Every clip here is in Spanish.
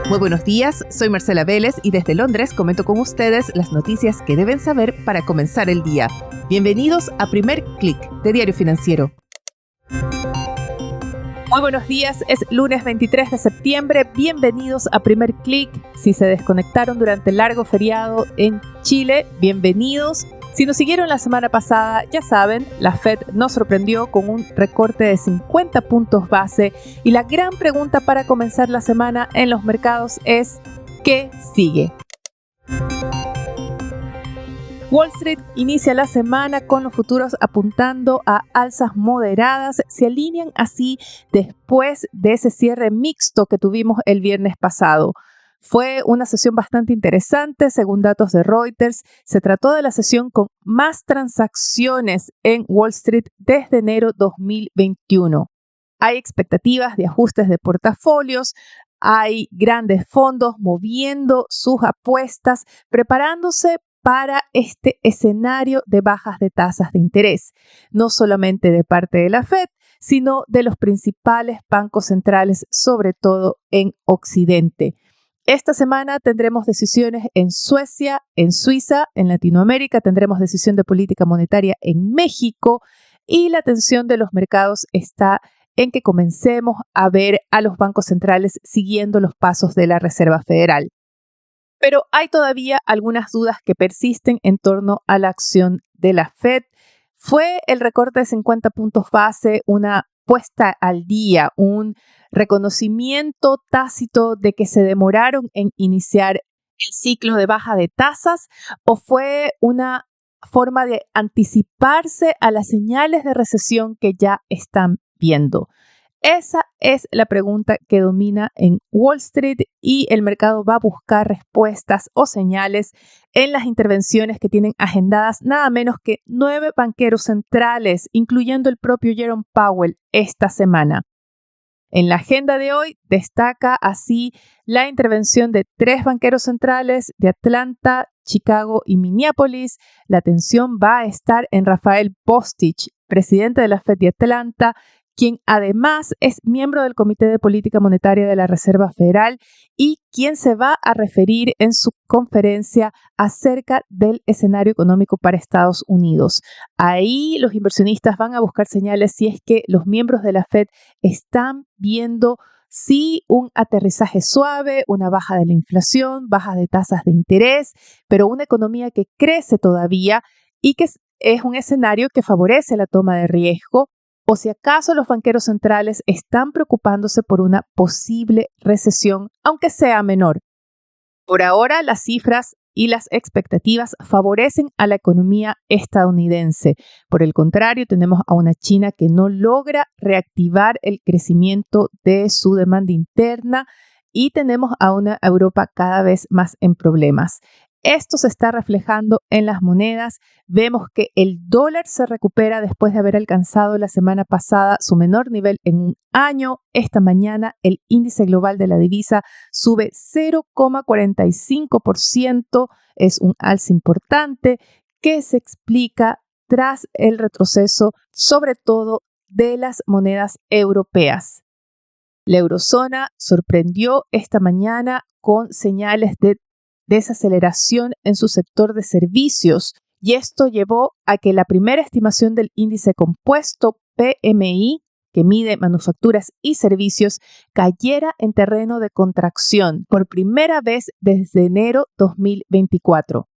Muy buenos días, soy Marcela Vélez y desde Londres comento con ustedes las noticias que deben saber para comenzar el día. Bienvenidos a Primer Click de Diario Financiero. Muy buenos días, es lunes 23 de septiembre, bienvenidos a Primer Click. Si se desconectaron durante el largo feriado en Chile, bienvenidos. Si nos siguieron la semana pasada, ya saben, la Fed nos sorprendió con un recorte de 50 puntos base y la gran pregunta para comenzar la semana en los mercados es ¿qué sigue? Wall Street inicia la semana con los futuros apuntando a alzas moderadas, se alinean así después de ese cierre mixto que tuvimos el viernes pasado. Fue una sesión bastante interesante, según datos de Reuters. Se trató de la sesión con más transacciones en Wall Street desde enero 2021. Hay expectativas de ajustes de portafolios, hay grandes fondos moviendo sus apuestas, preparándose para este escenario de bajas de tasas de interés, no solamente de parte de la Fed, sino de los principales bancos centrales, sobre todo en Occidente. Esta semana tendremos decisiones en Suecia, en Suiza, en Latinoamérica, tendremos decisión de política monetaria en México y la atención de los mercados está en que comencemos a ver a los bancos centrales siguiendo los pasos de la Reserva Federal. Pero hay todavía algunas dudas que persisten en torno a la acción de la Fed. ¿Fue el recorte de 50 puntos base una puesta al día, un reconocimiento tácito de que se demoraron en iniciar el ciclo de baja de tasas o fue una forma de anticiparse a las señales de recesión que ya están viendo? Esa es la pregunta que domina en Wall Street y el mercado va a buscar respuestas o señales en las intervenciones que tienen agendadas nada menos que 9 banqueros centrales, incluyendo el propio Jerome Powell esta semana. En la agenda de hoy destaca así la intervención de 3 banqueros centrales de Atlanta, Chicago y Minneapolis. La atención va a estar en Rafael Bostic, presidente de la Fed de Atlanta, quien además es miembro del Comité de Política Monetaria de la Reserva Federal y quien se va a referir en su conferencia acerca del escenario económico para Estados Unidos. Ahí los inversionistas van a buscar señales si es que los miembros de la Fed están viendo sí un aterrizaje suave, una baja de la inflación, baja de tasas de interés, pero una economía que crece todavía y que es un escenario que favorece la toma de riesgo, o si acaso los banqueros centrales están preocupándose por una posible recesión, aunque sea menor. Por ahora, las cifras y las expectativas favorecen a la economía estadounidense. Por el contrario, tenemos a una China que no logra reactivar el crecimiento de su demanda interna y tenemos a una Europa cada vez más en problemas. Esto se está reflejando en las monedas. Vemos que el dólar se recupera después de haber alcanzado la semana pasada su menor nivel en un año. Esta mañana el índice global de la divisa sube 0,45%. Es un alza importante que se explica tras el retroceso, sobre todo de las monedas europeas. La eurozona sorprendió esta mañana con señales de desaceleración en su sector de servicios y esto llevó a que la primera estimación del índice compuesto PMI, que mide manufacturas y servicios, cayera en terreno de contracción por primera vez desde enero 2024.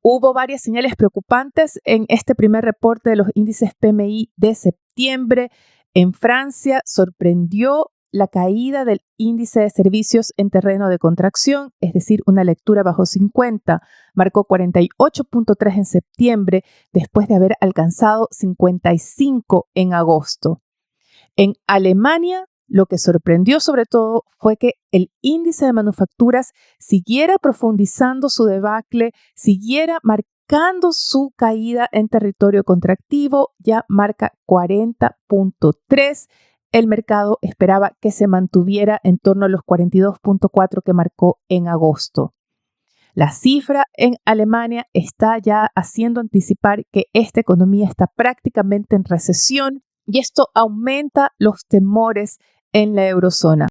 Hubo varias señales preocupantes en este primer reporte de los índices PMI de septiembre. En Francia sorprendió la caída del índice de servicios en terreno de contracción, es decir, una lectura bajo 50, marcó 48.3 en septiembre después de haber alcanzado 55 en agosto. En Alemania, lo que sorprendió sobre todo fue que el índice de manufacturas siguiera profundizando su debacle, siguiera marcando su caída en territorio contractivo, ya marca 40.3. El mercado esperaba que se mantuviera en torno a los 42.4 que marcó en agosto. La cifra en Alemania está ya haciendo anticipar que esta economía está prácticamente en recesión y esto aumenta los temores en la eurozona.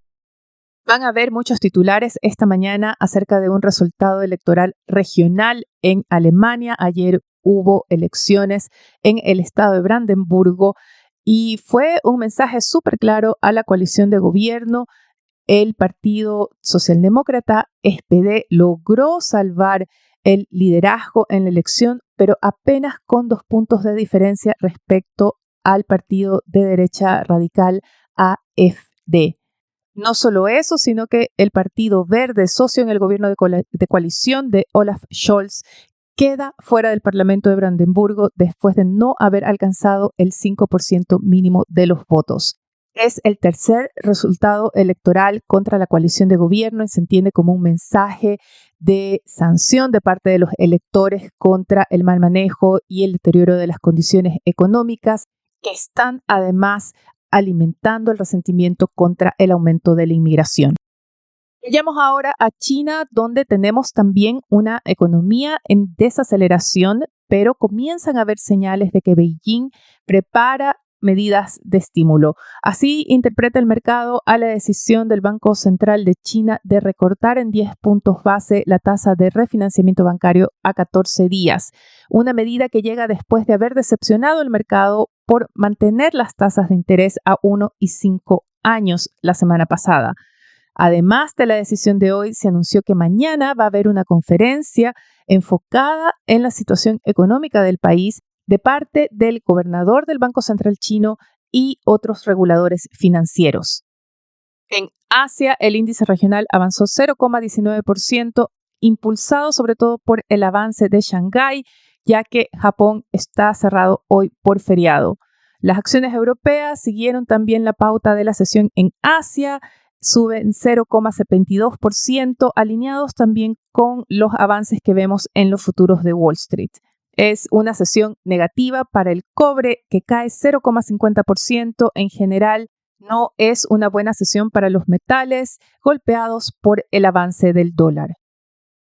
Van a haber muchos titulares esta mañana acerca de un resultado electoral regional en Alemania. Ayer hubo elecciones en el estado de Brandenburgo y fue un mensaje súper claro a la coalición de gobierno. El Partido Socialdemócrata, SPD, logró salvar el liderazgo en la elección, pero apenas con 2 puntos de diferencia respecto al partido de derecha radical AfD. No solo eso, sino que el Partido Verde, socio en el gobierno de coalición de Olaf Scholz, queda fuera del Parlamento de Brandenburgo después de no haber alcanzado el 5% mínimo de los votos. Es el tercer resultado electoral contra la coalición de gobierno y se entiende como un mensaje de sanción de parte de los electores contra el mal manejo y el deterioro de las condiciones económicas que están además alimentando el resentimiento contra el aumento de la inmigración. Vayamos ahora a China, donde tenemos también una economía en desaceleración, pero comienzan a haber señales de que Beijing prepara medidas de estímulo. Así interpreta el mercado a la decisión del Banco Central de China de recortar en 10 puntos base la tasa de refinanciamiento bancario a 14 días, una medida que llega después de haber decepcionado el mercado por mantener las tasas de interés a 1 y 5 años la semana pasada. Además de la decisión de hoy, se anunció que mañana va a haber una conferencia enfocada en la situación económica del país de parte del gobernador del Banco Central chino y otros reguladores financieros. En Asia, el índice regional avanzó 0,19%, impulsado sobre todo por el avance de Shanghái, ya que Japón está cerrado hoy por feriado. Las acciones europeas siguieron también la pauta de la sesión en Asia, suben 0,72%, alineados también con los avances que vemos en los futuros de Wall Street. Es una sesión negativa para el cobre, que cae 0,50%. En general, no es una buena sesión para los metales, golpeados por el avance del dólar.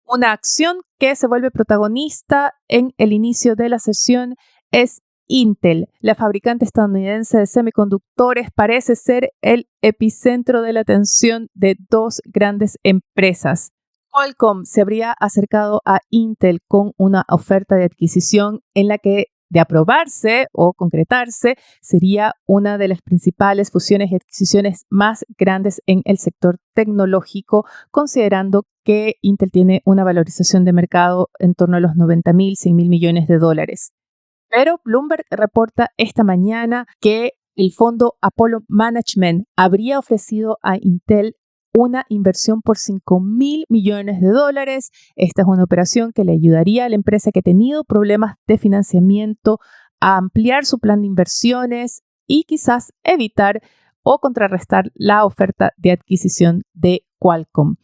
Una acción que se vuelve protagonista en el inicio de la sesión es Intel. La fabricante estadounidense de semiconductores parece ser el epicentro de la atención de 2 grandes empresas. Qualcomm se habría acercado a Intel con una oferta de adquisición en la que, de aprobarse o concretarse, sería una de las principales fusiones y adquisiciones más grandes en el sector tecnológico, considerando que Intel tiene una valorización de mercado en torno a los 90.000, 100.000 millones de dólares. Pero Bloomberg reporta esta mañana que el fondo Apollo Management habría ofrecido a Intel una inversión por 5.000 millones de dólares. Esta es una operación que le ayudaría a la empresa que ha tenido problemas de financiamiento a ampliar su plan de inversiones y quizás evitar o contrarrestar la oferta de adquisición de Qualcomm.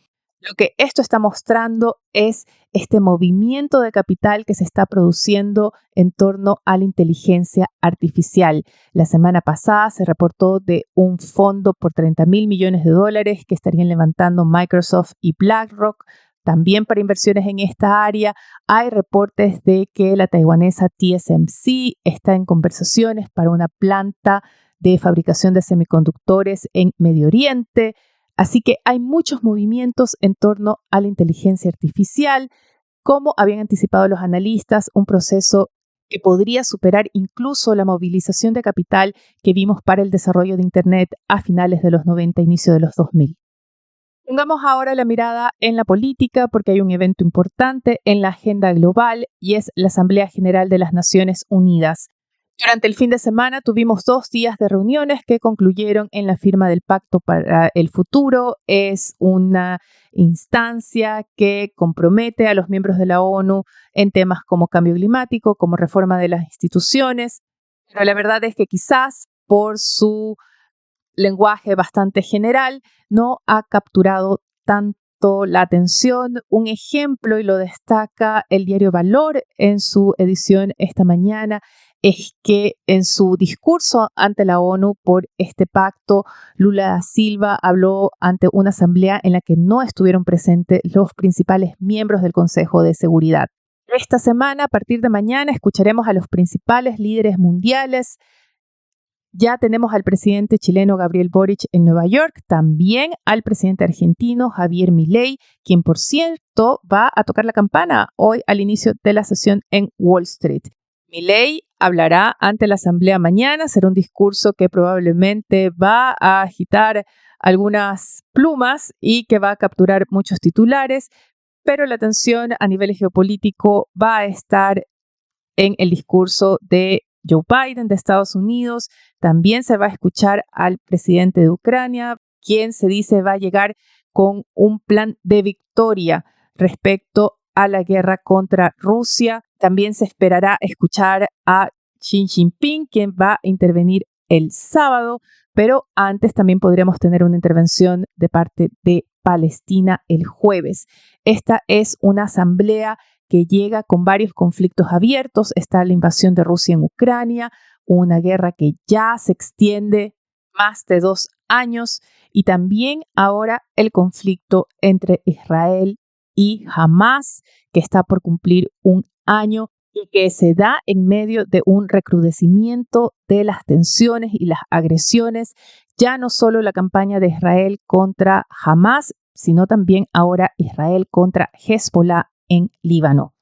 Lo que esto está mostrando es este movimiento de capital que se está produciendo en torno a la inteligencia artificial. La semana pasada se reportó de un fondo por 30.000 millones de dólares que estarían levantando Microsoft y BlackRock, también para inversiones en esta área. Hay reportes de que la taiwanesa TSMC está en conversaciones para una planta de fabricación de semiconductores en Medio Oriente. Así que hay muchos movimientos en torno a la inteligencia artificial, como habían anticipado los analistas, un proceso que podría superar incluso la movilización de capital que vimos para el desarrollo de Internet a finales de los 90, inicio de los 2000. Pongamos ahora la mirada en la política porque hay un evento importante en la agenda global y es la Asamblea General de las Naciones Unidas. Durante el fin de semana tuvimos 2 días de reuniones que concluyeron en la firma del Pacto para el Futuro. Es una instancia que compromete a los miembros de la ONU en temas como cambio climático, como reforma de las instituciones. Pero la verdad es que quizás por su lenguaje bastante general no ha capturado tanto la atención. Un ejemplo, y lo destaca el diario Valor en su edición esta mañana, es que en su discurso ante la ONU por este pacto, Lula da Silva habló ante una asamblea en la que no estuvieron presentes los principales miembros del Consejo de Seguridad. Esta semana, a partir de mañana, escucharemos a los principales líderes mundiales Ya tenemos al presidente chileno Gabriel Boric en Nueva York, también al presidente argentino Javier Milei, quien por cierto va a tocar la campana hoy al inicio de la sesión en Wall Street. Milei hablará ante la asamblea mañana, será un discurso que probablemente va a agitar algunas plumas y que va a capturar muchos titulares, pero la atención a nivel geopolítico va a estar en el discurso de Joe Biden de Estados Unidos. También se va a escuchar al presidente de Ucrania, quien se dice va a llegar con un plan de victoria respecto a la guerra contra Rusia. También se esperará escuchar a Xi Jinping, quien va a intervenir el sábado, pero antes también podríamos tener una intervención de parte de Palestina el jueves. Esta es una asamblea que llega con varios conflictos abiertos. Está la invasión de Rusia en Ucrania, una guerra que ya se extiende más de 2 años, y también ahora el conflicto entre Israel y Hamas, que está por cumplir 1 año y que se da en medio de un recrudecimiento de las tensiones y las agresiones, ya no solo la campaña de Israel contra Hamas, sino también ahora Israel contra Hezbollah en Líbano.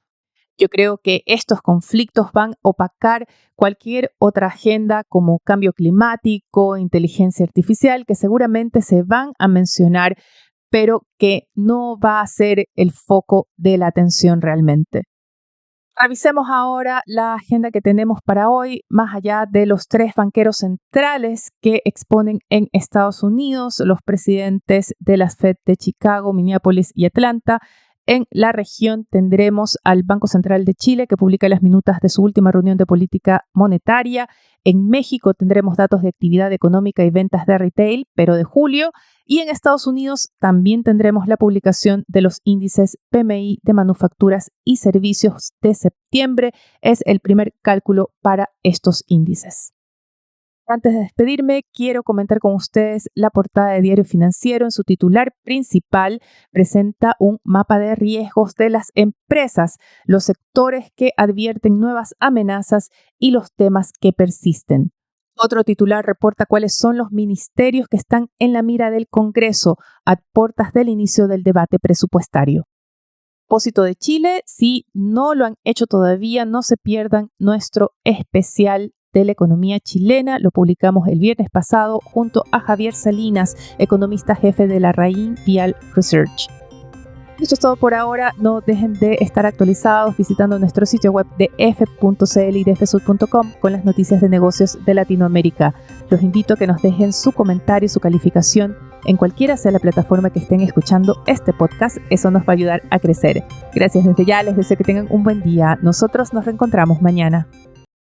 Yo creo que estos conflictos van a opacar cualquier otra agenda como cambio climático, inteligencia artificial, que seguramente se van a mencionar, pero que no va a ser el foco de la atención realmente. Revisemos ahora la agenda que tenemos para hoy, más allá de los 3 banqueros centrales que exponen en Estados Unidos, los presidentes de las Fed de Chicago, Minneapolis y Atlanta. En la región tendremos al Banco Central de Chile, que publica las minutas de su última reunión de política monetaria. En México tendremos datos de actividad económica y ventas de retail, pero de julio. Y en Estados Unidos también tendremos la publicación de los índices PMI de manufacturas y servicios de septiembre. Es el primer cálculo para estos índices. Antes de despedirme, quiero comentar con ustedes la portada de Diario Financiero. En su titular principal presenta un mapa de riesgos de las empresas, los sectores que advierten nuevas amenazas y los temas que persisten. Otro titular reporta cuáles son los ministerios que están en la mira del Congreso a puertas del inicio del debate presupuestario. Propósito de Chile, si no lo han hecho todavía, no se pierdan nuestro especial de la economía chilena. Lo publicamos el viernes pasado junto a Javier Salinas, economista jefe de la Rain Vial Research. Esto es todo por ahora. No dejen de estar actualizados visitando nuestro sitio web de f.cl y de fsud.com con las noticias de negocios de Latinoamérica. Los invito a que nos dejen su comentario y su calificación en cualquiera sea la plataforma que estén escuchando este podcast. Eso nos va a ayudar a crecer. Gracias desde ya, les deseo que tengan un buen día. Nosotros nos reencontramos mañana.